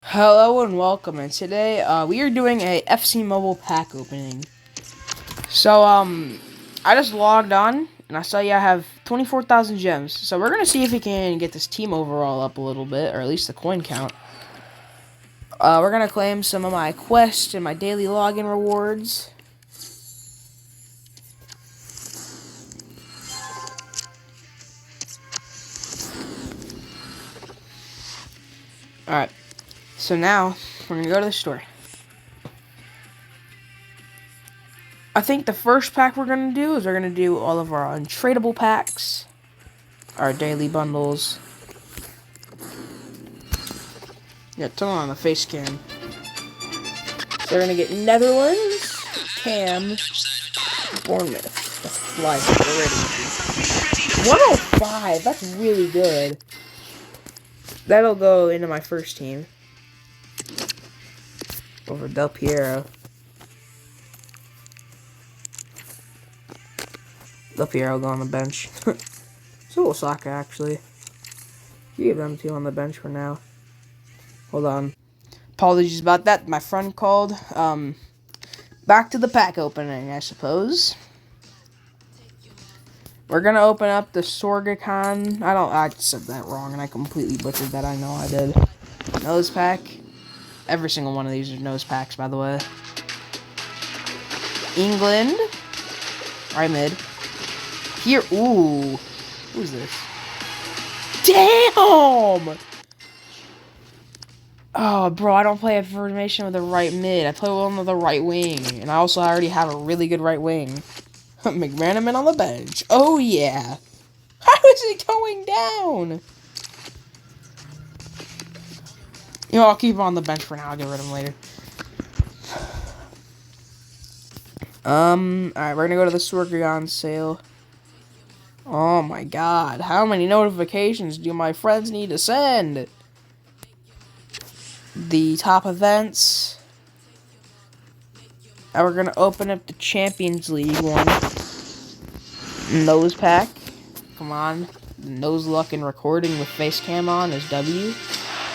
Hello and welcome, and today we are doing a FC Mobile pack opening. So I just logged on and I saw you have 24,000 gems. So we're gonna see if we can get this team overall up a little bit, or at least the coin count. We're gonna claim some of my quests and my daily login rewards. All right. So now we're gonna go to the store. I think the first pack we're gonna do is we're gonna do all of our untradeable packs, our daily bundles. Yeah, turn on the face cam. So we're gonna get Netherlands, Cam, Bournemouth. That's fly already. 105. That's really good. That'll go into my first team over Del Piero. Del Piero will go on the bench. So will Saka, actually. You give them two on the bench for now. Hold on. Apologies about that. My friend called. Back to the pack opening, I suppose. We're gonna open up the Sorgacon. I said that wrong and I completely butchered that. I know I did. Nose pack. Every single one of these are nose packs, by the way. England. Right mid. Here. Ooh. Who's this? Damn! Oh, bro, I don't play a formation with a right mid. I play one with a right wing. And I also already have a really good right wing. McManaman on the bench. Oh, yeah. How is it going down? You know, I'll keep him on the bench for now. I'll get rid of him later. Alright, we're gonna go to the Sorgagon sale. Oh my god. How many notifications do my friends need to send? The top events. And we're gonna open up the Champions League one. Nose pack. Come on. Nose luck and recording with face cam on is W.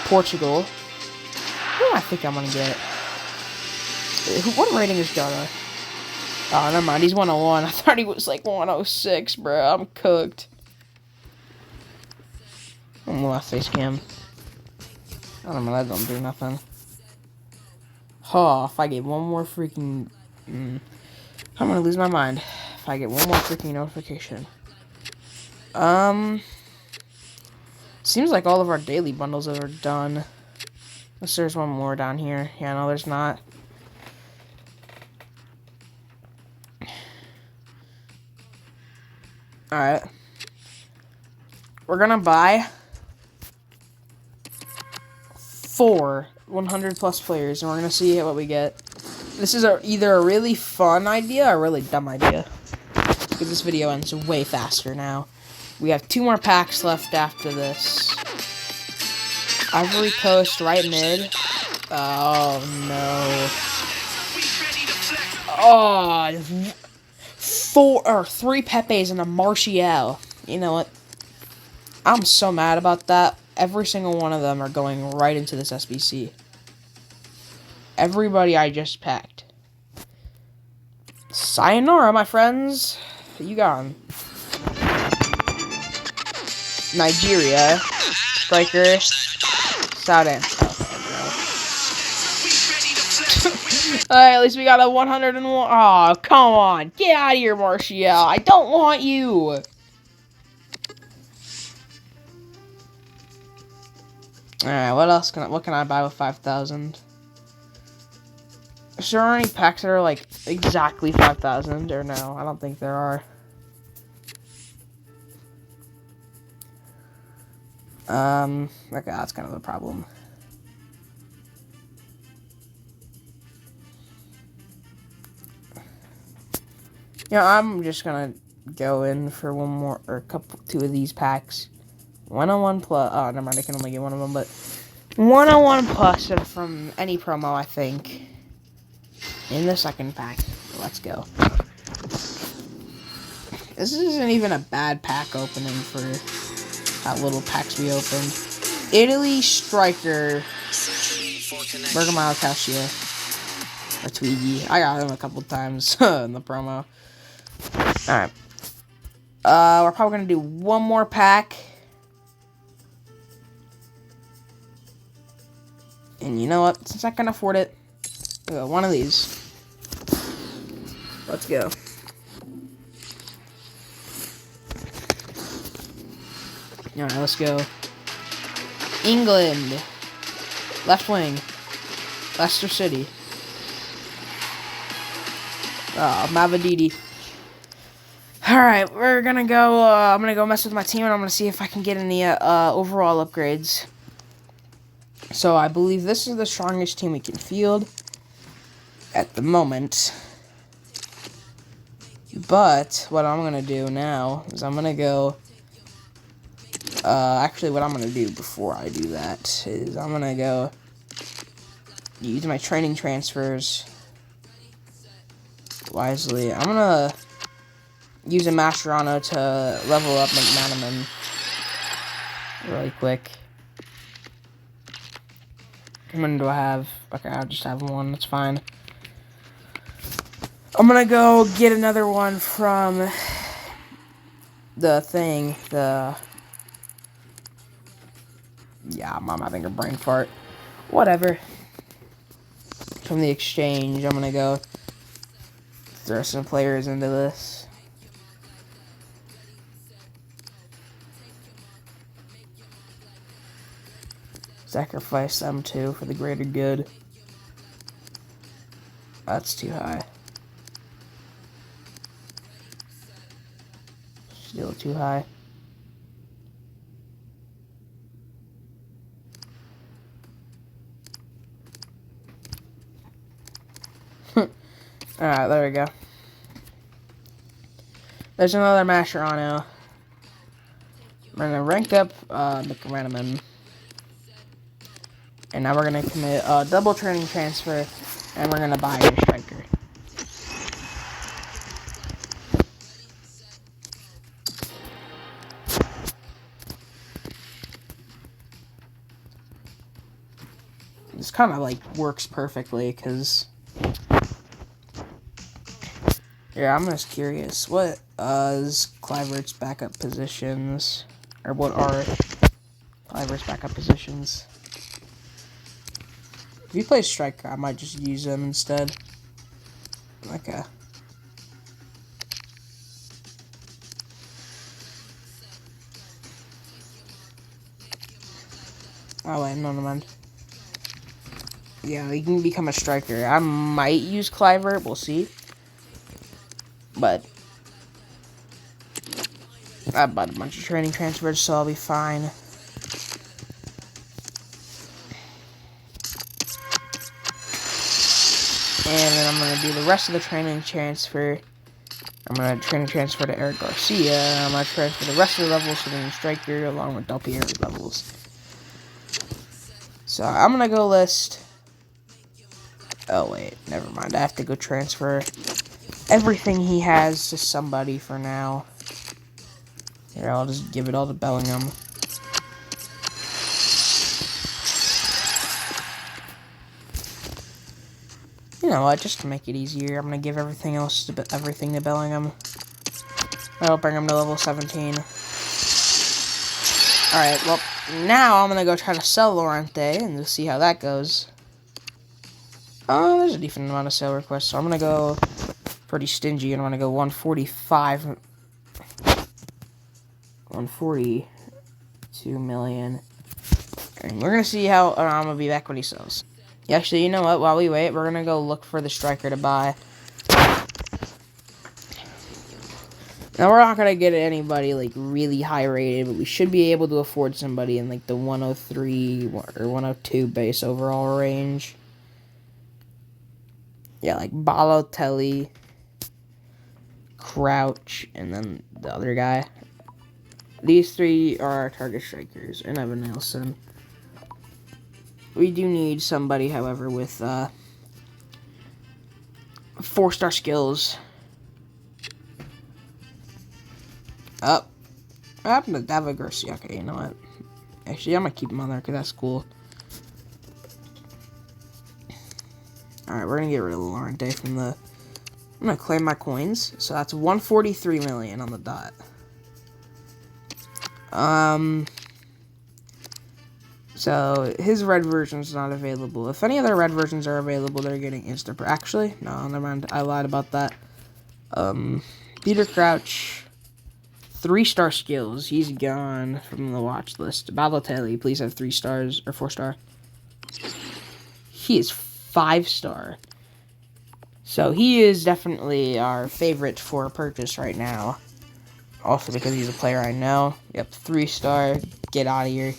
Portugal. Who do I think I'm gonna get? What rating is Jota? Oh, never mind. He's 101. I thought he was like 106, bro. I'm cooked. I'm left face cam. I don't know. That don't do nothing. Oh, if I get one more freaking... I'm gonna lose my mind. If I get one more freaking notification. Seems like all of our daily bundles are done. Unless there's one more down here. Yeah, no, there's not. Alright. We're gonna buy 4 100 plus players, and we're gonna see what we get. This is either a really fun idea or a really dumb idea. Because this video ends way faster now. We have 2 more packs left after this. Ivory Coast, right mid. Oh, no. Oh, 3 Pepes and a Martial. You know what? I'm so mad about that. Every single one of them are going right into this SBC. Everybody I just packed. Sayonara, my friends. You gone. Nigeria. Striker. Southampton. Alright, at least we got a 101. Oh, come on. Get out of here, Martial. I don't want you. Alright, what can I buy with 5,000? Is there any packs that are like exactly 5,000 or no? I don't think there are. Okay, that's kind of the problem. Yeah, I'm just gonna go in for one more, or two of these packs. 101 plus, oh, never mind, I can only get one of them, but 101 plus from any promo, I think. In the second pack. Let's go. This isn't even a bad pack opening for how little packs we opened. Italy striker. Bergamot Cassia. Or Tweety. I got him a couple times in the promo. Alright. We're probably gonna do one more pack. And you know what? Since I can afford it, we'll go one of these. Let's go. Alright, let's go. England. Left wing. Leicester City. Mavadidi. Alright, we're gonna go, I'm gonna go mess with my team and I'm gonna see if I can get any, overall upgrades. So, I believe this is the strongest team we can field at the moment. But, what I'm gonna do now is I'm gonna go, actually what I'm gonna do before I do that is I'm gonna go use my training transfers wisely. I'm gonna use a Mascherano to level up McManaman really quick. How many do I have? Okay, I'll just have one, that's fine. I'm gonna go get another one from the thing, yeah, I'm having a brain fart. Whatever. From the exchange, I'm gonna go throw some players into this. Sacrifice them too for the greater good. That's too high. Still too high. Alright, there we go. There's another Mascherano. We're gonna rank up McManaman. And now we're gonna commit a double training transfer and we're gonna buy a striker. This kind of like works perfectly because yeah, I'm just curious. What is Kluivert's backup positions? Or what are Kluivert's backup positions? If he plays striker, I might just use him instead. Okay. Oh wait, no, never mind. Yeah, he can become a striker. I might use Kluivert, we'll see. But I bought a bunch of training transfers, so I'll be fine. And then I'm going to do the rest of the training transfer. I'm going to training transfer to Eric Garcia. And I'm going to transfer the rest of the levels to the striker along with Del Piero's levels. So I'm going to go list. Oh wait, never mind. I have to go transfer everything he has to somebody for now. Here, I'll just give it all to Bellingham. You know what? Just to make it easier, I'm gonna give everything else to everything to Bellingham. That'll bring him to level 17. All right. Well, now I'm gonna go try to sell Llorente and just see how that goes. Oh, there's a decent amount of sale requests, so I'm gonna go pretty stingy, and I'm gonna go 145, 142 million, and we're gonna see how. I'm gonna be back when he sells. Actually, you know what? While we wait, we're gonna go look for the striker to buy. Now we're not gonna get anybody like really high rated, but we should be able to afford somebody in like the 103 or 102 base overall range. Yeah, like Balotelli, Crouch, and then the other guy. These three are our target strikers, and Evan Nelson. We do need somebody, however, with 4-star skills. Up. What happened to David Garcia? Okay, you know what? Actually, I'm gonna keep him on there because that's cool. Alright, we're gonna get rid of Lorente from the... I'm gonna claim my coins. So that's 143 million on the dot. So his red version is not available. If any other red versions are available, they're getting instant. Actually, no, never mind. I lied about that. Peter Crouch, 3-star skills. He's gone from the watch list. Balotelli, please have 3 stars or 4-star. He is 5-star. So he is definitely our favorite for purchase right now. Also because he's a player I know. Yep, 3-star. Get out of here.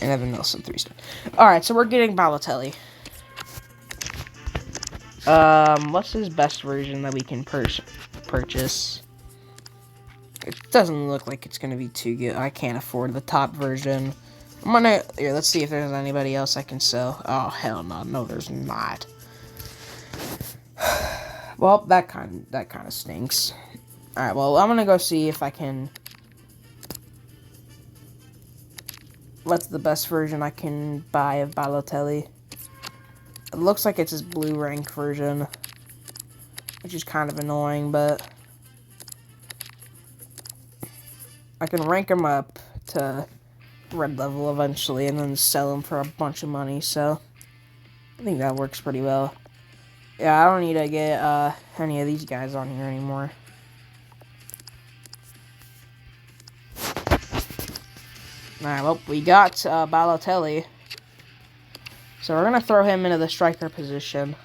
And Evan Nelson, 3-star. Alright, so we're getting Balotelli. What's his best version that we can purchase? It doesn't look like it's gonna be too good. I can't afford the top version. Here, let's see if there's anybody else I can sell. Oh, hell no. No, there's not. Well, that kind of stinks. Alright, well, I'm gonna go see if I can... What's the best version I can buy of Balotelli? It looks like it's his blue rank version, which is kind of annoying, but I can rank him up to red level eventually and then sell him for a bunch of money, so I think that works pretty well. Yeah, I don't need to get any of these guys on here anymore. Alright, well, we got Balotelli. So we're going to throw him into the striker position.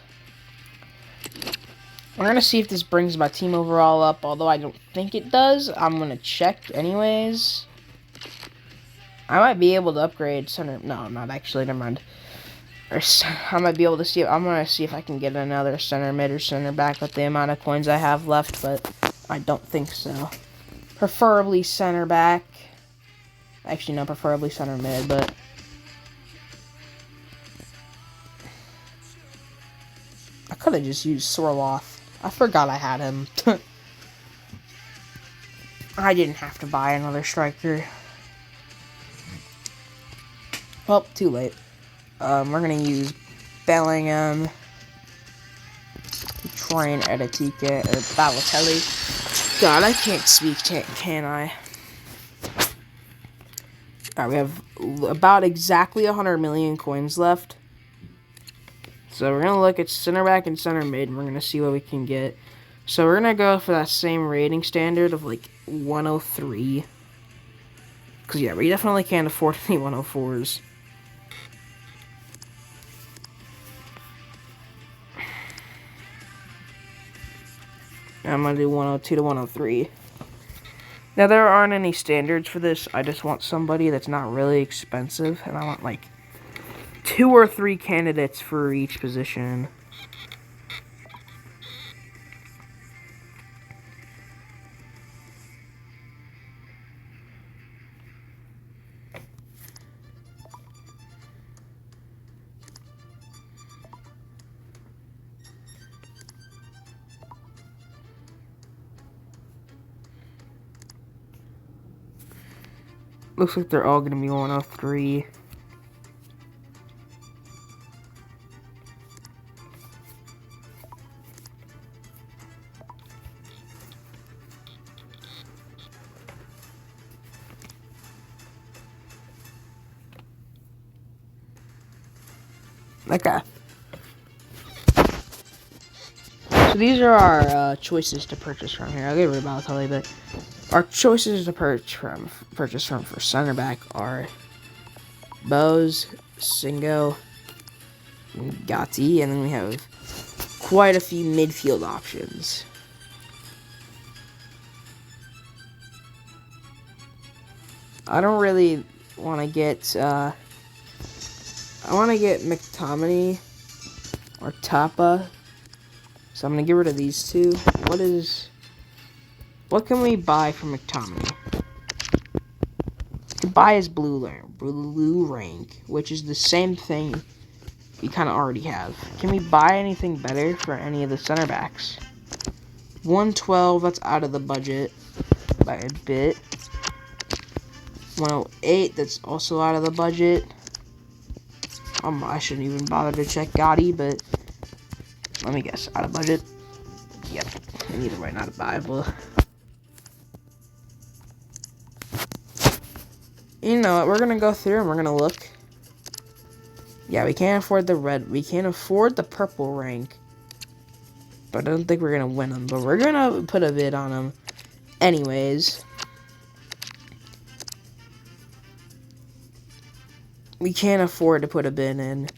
We're going to see if this brings my team overall up, although I don't think it does. I'm going to check anyways. I might be able to upgrade center... No, not actually, never mind. I might be able to see... I'm going to see if I can get another center mid or center back with the amount of coins I have left, but I don't think so. Preferably center back. Actually, not preferably center mid, but... I could have just used Sorloth. I forgot I had him. I didn't have to buy another striker. Well, too late. We're going to use Bellingham, Troyan, Edetika, or Balotelli. God, I can't speak, can I? Alright, we have about exactly 100 million coins left. So we're going to look at center back and center mid, and we're going to see what we can get. So we're going to go for that same rating standard of, like, 103. Because, yeah, we definitely can't afford any 104s. I'm going to do 102 to 103. Now, there aren't any standards for this. I just want somebody that's not really expensive, and I want, like, 2 or 3 candidates for each position. Looks like they're all going to be 103. Okay. So these are our choices to purchase from here. I'll get rid of Balotelli, but our choices to purchase from for center back are Bose, Singo, Gatti, and then we have quite a few midfield options. I don't really want to get I want to get McTominay or Tapa. So I'm going to get rid of these two. What can we buy from McTominay? We can buy his blue rank, which is the same thing we kind of already have. Can we buy anything better for any of the center backs? 112, that's out of the budget by a bit. 108, that's also out of the budget. I shouldn't even bother to check Gotti, but let me guess. Out of budget? Yep. And either way, not viable. You know what? We're gonna go through and we're gonna look. Yeah, we can't afford the red. We can't afford the purple rank. But I don't think we're gonna win them. But we're gonna put a bid on them. Anyways. We can't afford to put a bid in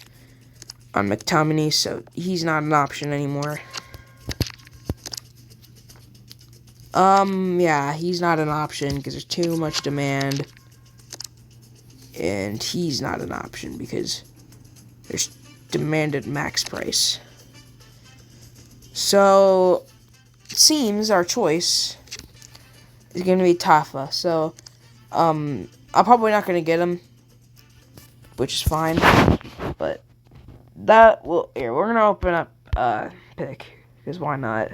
on McTominay, so he's not an option anymore. Yeah, he's not an option because there's too much demand. And he's not an option because there's demanded max price. So, it seems our choice is going to be Tafa. So, I'm probably not going to get him, which is fine. But, that will, here, we're going to open up, pick, because why not?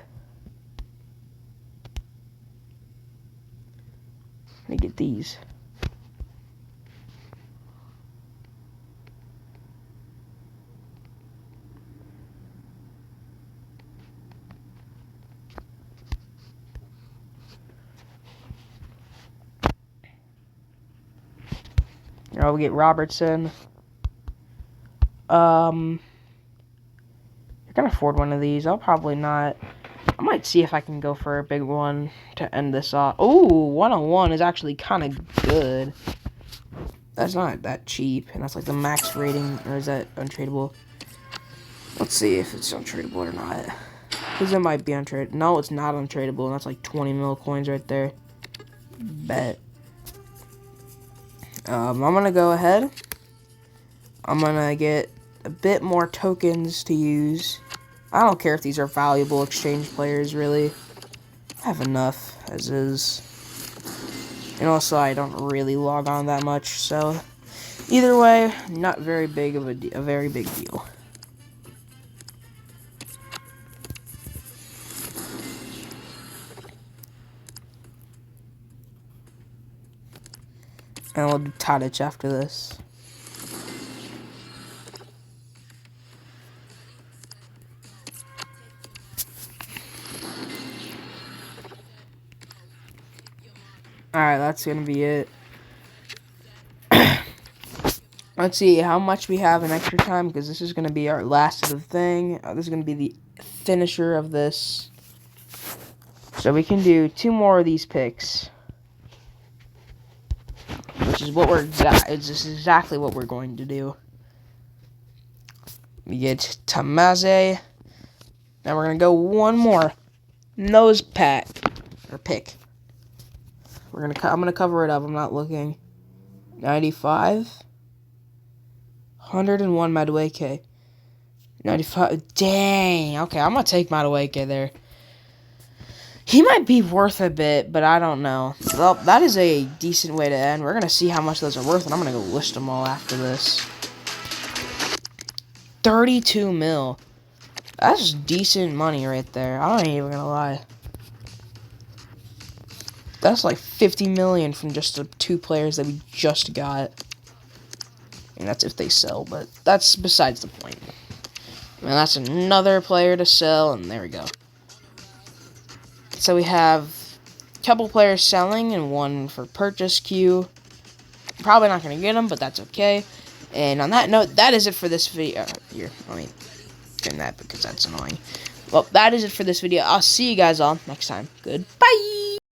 Let me get these. I'll get Robertson. You're gonna afford one of these. I'll probably not. I might see if I can go for a big one to end this off. Ooh, 101 is actually kind of good. That's not that cheap, and that's like the max rating, or is that untradeable? Let's see if it's untradeable or not. Because it might be untradeable. No, it's not untradeable, and that's like 20 mil coins right there. Bet. I'm gonna go ahead. I'm gonna get a bit more tokens to use. I don't care if these are valuable exchange players, really. I have enough as is. And also, I don't really log on that much, so either way, not very big of a very big deal. And we'll do Tadic after this. Alright, that's gonna be it. Let's see how much we have in extra time, because this is gonna be our last of the thing. This is gonna be the finisher of this. So we can do 2 more of these picks. Which is what it's just exactly what we're going to do. We get Tamaze. Now we're gonna go one more nose pack or pick. I'm gonna cover it up. I'm not looking. 95. 101 Madueke. 95. Dang. Okay, I'm gonna take Madueke there. He might be worth a bit, but I don't know. Well, that is a decent way to end. We're gonna see how much those are worth, and I'm gonna go list them all after this. 32 mil. That's decent money right there. I ain't even gonna lie. That's like 50 million from just the 2 players that we just got. And that's if they sell, but that's besides the point. And that's another player to sell, and there we go. So we have a couple players selling and 1 for purchase queue. Probably not going to get them, but that's okay. And on that note, that is it for this video. Here, let me turn that because that's annoying. Well, that is it for this video. I'll see you guys all next time. Goodbye!